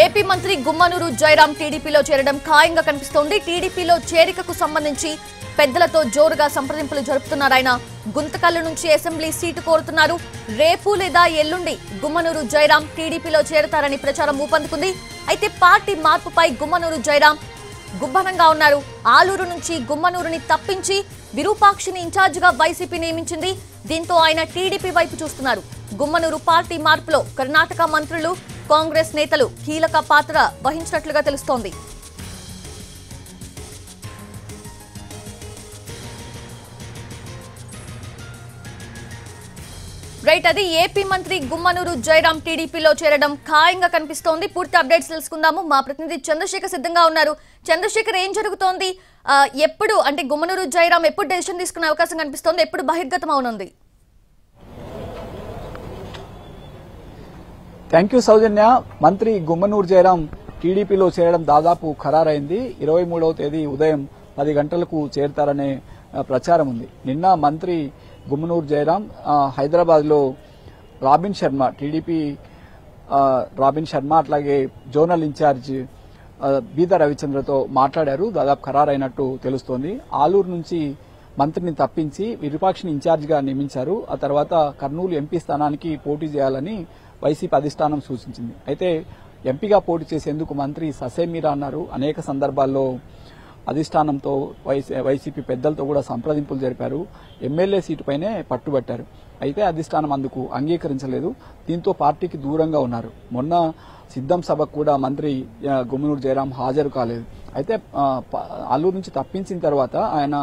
AP మంత్రి గుమ్మనూరు జయరాం టీడీపీలో చేరడం ఖాయంగా కనిపిస్తోంది. టీడీపీలో చేరికకు సంబంధించి పెద్దలతో జోరుగా సంప్రదింపులు జరుపుతున్నారు. ఆయన గుంతకల్లు నుంచి అసెంబ్లీ సీటు కోరుతున్నారు. రేపు లేదా ఎల్లుండి గుమ్మనూరు జయరాం టీడీపీలో చేరతారని ప్రచారం ఊపందుకుంది. అయితే పార్టీ మార్పుపై గుమ్మనూరు జయరాం గుబ్బనంగా ఉన్నారు. ఆలూరు నుంచి గుమ్మనూరుని తప్పించి విరూపాక్షిని ఇన్ఛార్జిగా వైసీపీ నియమించింది. దీంతో ఆయన టీడీపీ వైపు చూస్తున్నారు. గుమ్మనూరు పార్టీ మార్పులో కర్ణాటక మంత్రులు, కాంగ్రెస్ నేతలు కీలక పాత్ర వహించినట్లుగా తెలుస్తోంది. రైట్, అది ఏపీ మంత్రి గుమ్మనూరు జయరాం టీడీపీలో చేరడం ఖాయంగా కనిపిస్తోంది. పూర్తి అప్డేట్స్ తెలుసుకుందాము. మా ప్రతినిధి చంద్రశేఖర్ సిద్ధంగా ఉన్నారు. చంద్రశేఖర్, ఏం జరుగుతోంది? ఎప్పుడు అంటే గుమ్మనూరు జయరాం ఎప్పుడు డెసిషన్ తీసుకునే అవకాశం కనిపిస్తోంది? ఎప్పుడు బహిర్గతం అవనుంది? థ్యాంక్ యూ సౌజన్య. మంత్రి గుమ్మనూరు జయరాం టీడీపీలో చేరడం దాదాపు ఖరారైంది. 23వ తేదీ ఉదయం 10 గంటలకు చేరతారనే ప్రచారం ఉంది. నిన్న మంత్రి గుమ్మనూరు జయరాం హైదరాబాద్ లో robin Sharma, TDP robin Sharma, అట్లాగే జోనల్ ఇన్ఛార్జ్ బీద రవిచంద్రతో మాట్లాడారు. దాదాపు ఖరారైనట్టు తెలుస్తోంది. ఆలూరు నుంచి మంత్రిని తప్పించి విరూపాక్షిని ఇన్ఛార్జిగా నియమించారు. ఆ తర్వాత కర్నూలు ఎంపీ స్థానానికి పోటీ చేయాలని వైసీపీ అధిష్టానం సూచించింది. అయితే ఎంపీగా పోటీ చేసేందుకు మంత్రి ససేమిరా అన్నారు. అనేక సందర్భాల్లో అధిష్టానంతో వైసీపీ పెద్దలతో కూడా సంప్రదింపులు జరిపారు. ఎమ్మెల్యే సీటుపైనే పట్టుబట్టారు. అయితే అధిష్టానం అందుకు అంగీకరించలేదు. దీంతో పార్టీకి దూరంగా ఉన్నారు. మొన్న సిద్ధం సభకు కూడా మంత్రి గుమ్మనూరు జయరాం హాజరు కాలేదు. అయితే ఆలూరు నుంచి తప్పించిన తర్వాత ఆయన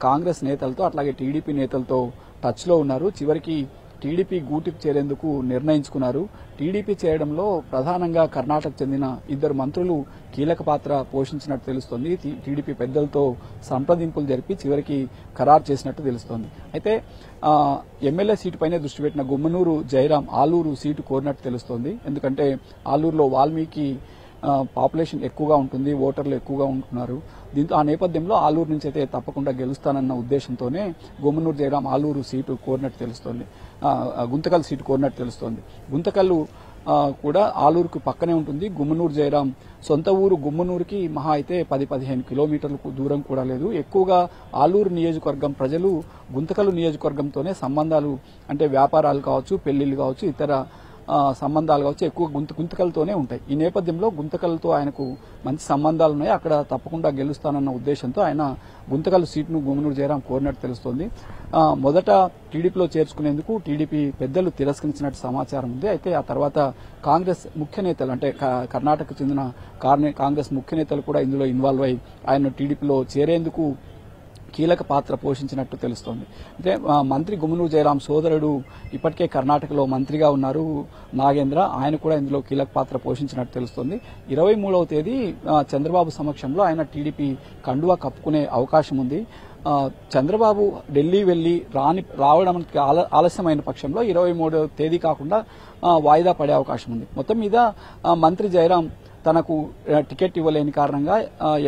కాంగ్రెస్ నేతలతో అట్లాగే టీడీపీ నేతలతో టచ్ లో ఉన్నారు. చివరికి టీడీపీ గూటికి చేరేందుకు నిర్ణయించుకున్నారు. టీడీపీ చేయడంలో ప్రధానంగా కర్ణాటకకు చెందిన 2 మంత్రులు కీలక పాత్ర పోషించినట్టు తెలుస్తోంది. టీడీపీ పెద్దలతో సంప్రదింపులు జరిపి చివరికి ఖరారు చేసినట్టు తెలుస్తోంది. అయితే ఎమ్మెల్యే సీటుపైనే దృష్టి పెట్టిన గుమ్మనూరు జయరాం ఆలూరు సీటు కోరినట్టు తెలుస్తోంది. ఎందుకంటే ఆలూరులో వాల్మీకి పాపులేషన్ ఎక్కువగా ఉంటుంది, ఓటర్లు ఎక్కువగా ఉంటున్నారు. దీంతో ఆ నేపథ్యంలో ఆలూరు నుంచి అయితే తప్పకుండా గెలుస్తానన్న ఉద్దేశంతోనే గుమ్మనూరు జయరాం ఆలూరు సీటు కోరినట్టు తెలుస్తోంది. గుంతకల్ సీటు కోరినట్టు తెలుస్తోంది. గుంతకల్లు కూడా ఆలూరుకు పక్కనే ఉంటుంది. గుమ్మనూరు జయరాం సొంత ఊరు గుమ్మనూరుకి మహా అయితే 10-15 కిలోమీటర్లకు దూరం కూడా లేదు. ఎక్కువగా ఆలూరు నియోజకవర్గం ప్రజలు గుంతకల్లు నియోజకవర్గంతోనే సంబంధాలు, అంటే వ్యాపారాలు కావచ్చు, పెళ్లిళ్లు కావచ్చు, ఇతర సంబంధాలు కావచ్చు, ఎక్కువ గుంతకలతోనే ఉంటాయి. ఈ నేపథ్యంలో గుంతకలతో ఆయనకు మంచి సంబంధాలు ఉన్నాయి. అక్కడ తప్పకుండా గెలుస్తానన్న ఉద్దేశంతో ఆయన గుంతకల్ సీటును గుమ్మనూరు జయరాం కోరినట్టు తెలుస్తోంది. మొదట టీడీపీలో చేర్చుకునేందుకు టీడీపీ పెద్దలు తిరస్కరించినట్టు సమాచారం ఉంది. అయితే ఆ తర్వాత కాంగ్రెస్ ముఖ్య నేతలు, అంటే కర్ణాటకకు చెందిన కాంగ్రెస్ ముఖ్య నేతలు కూడా ఇందులో ఇన్వాల్వ్ అయి ఆయన టీడీపీలో చేరేందుకు కీలక పాత్ర పోషించినట్టు తెలుస్తోంది. అంటే మంత్రి గుమ్మనూరు జయరాం సోదరుడు ఇప్పటికే కర్ణాటకలో మంత్రిగా ఉన్నారు, నాగేంద్ర. ఆయన కూడా ఇందులో కీలక పాత్ర పోషించినట్టు తెలుస్తోంది. 23వ తేదీ చంద్రబాబు సమక్షంలో ఆయన టీడీపీ కండువా కప్పుకునే అవకాశం ఉంది. చంద్రబాబు ఢిల్లీ వెళ్లి రావడానికి ఆలస్యమైన పక్షంలో 23వ తేదీ కాకుండా వాయిదా పడే అవకాశం ఉంది. మొత్తం మీద మంత్రి జయరాం తనకు టికెట్ ఇవ్వలేని కారణంగా,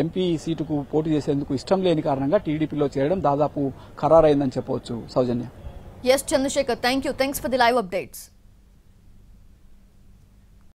ఎంపీ సీటుకు పోటీ చేసేందుకు ఇష్టం లేని కారణంగా టీడీపీలో చేరడం దాదాపు ఖరారైందని చెప్పవచ్చు. సౌజన్య. Yes, Chandrasekhar, thank you. Thanks for the live updates.